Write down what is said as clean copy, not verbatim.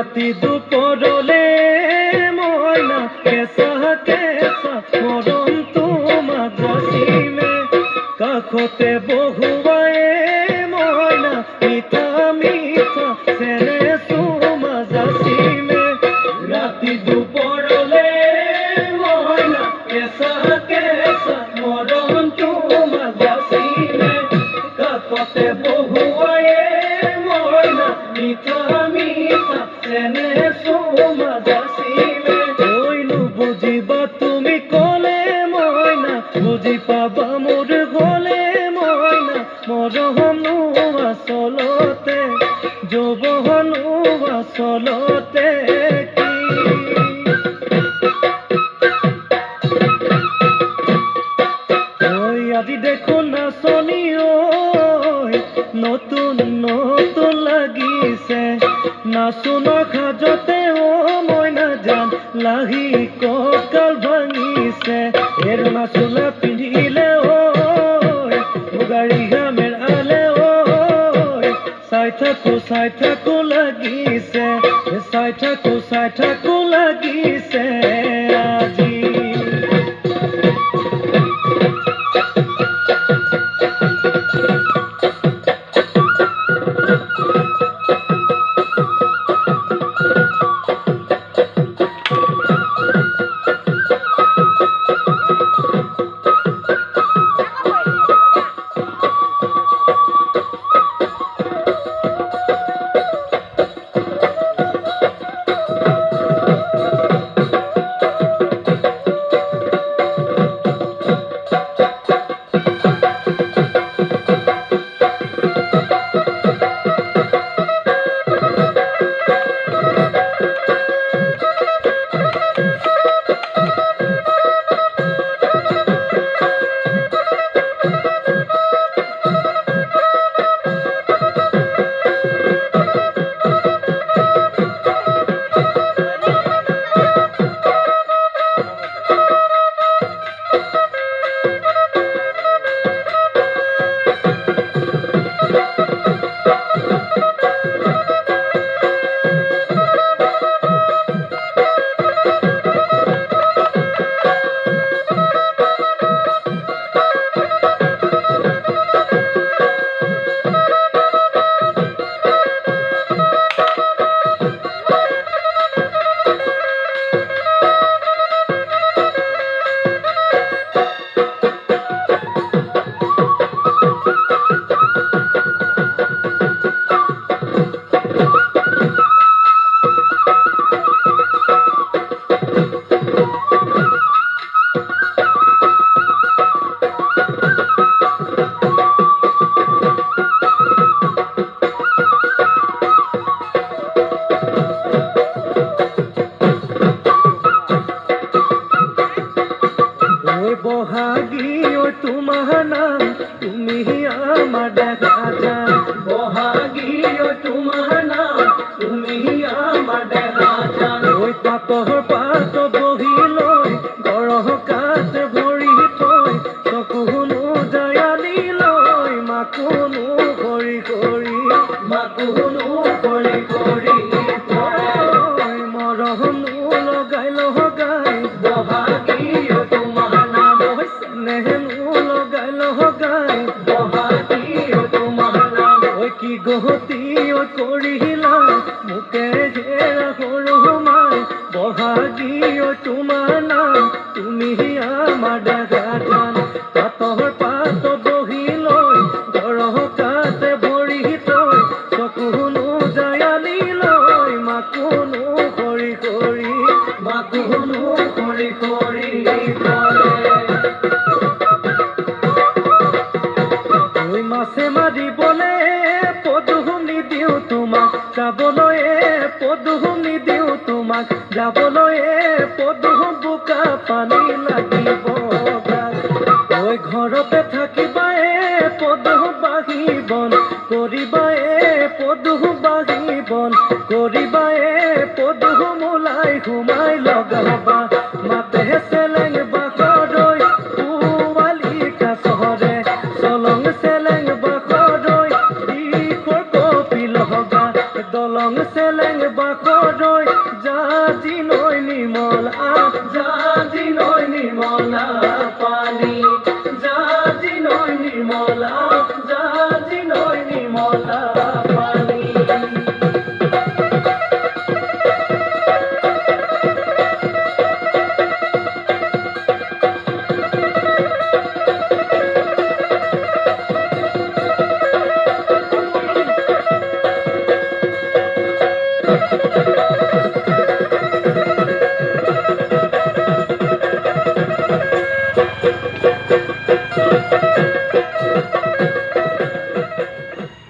ৰাতি দুপৰলে মইনা কেঁচা কেঁচা মৰম তোমাক যাচিমে কাষতে বহুৱাই মইনা মিঠা মিঠা চেনে চুমা যাচিমে ৰাতি দুপৰলে মইনা কেঁচা কেঁচা মৰম তোমাক যাচিমে কাষতে বহুৱাই মইনা মিঠা মিঠা চেনে চুমা যাচিমে কৈনো বুজিবা তুমি ক'লে মইনা বুজি পাবা মোৰ গ'লে মইনা মৰমনো আচলতে যৌৱনো আচলতে আজি দেখোন নাচনি নতুন নতুন লাগিছে নাচোনৰ সাজতে মইনা জান লাহি কঁকাল ভাঙিছে এৰ নাচোলা পিন্ধিলে মুগাৰিহা মেৰালে চাই থাকো লাগিছে চাই থাকো লাগিছে আজি বহাগী তোমাৰ নাম তুমি আমাৰ দেখা যান বহাগী তোমাৰ নাম তুমি আমাৰ দেখা যান পাতৰ পাত বহি লৈ গৰহ কাঠ ভৰি থৈ চকুনো জায়ালি লৈ মাকুনো কৰি মাকুনো কৰি মৰমনো লগাই বহাগী কি গহতি কৰিলা মোকে ঘেৰা সৰু মাই বহাগী তোমাৰ নাম তুমি আমাৰ দেখা যান পাতৰ পাত বহি লৈ গৰহ কাঠ ভৰি থৈ চকুনো জায়ালি লৈ মাকুনো কৰি মাছে মাৰিবলে পদুম নিদিওঁ তোমাক যাবলৈ পদুম নিদিওঁ তোমাক যাবলৈ পদুম বোকা পানী লাগিব ঘৰতে থাকিবা পদুম বাঢ়ি বন কৰিবা পদুম বাঢ়ি বন কৰিবা পদুম ওলাই সোমাই লগাবা মাতে চেলেং বাখৰৈ পোৱালি কাছৰে চলং চেলেং বাখৰৈ দিশৰ কপিল হগা দলং চেলেং বাখৰৈ জাজি নৈ নিৰ্মলা জাজি নৈ নিৰ্মলা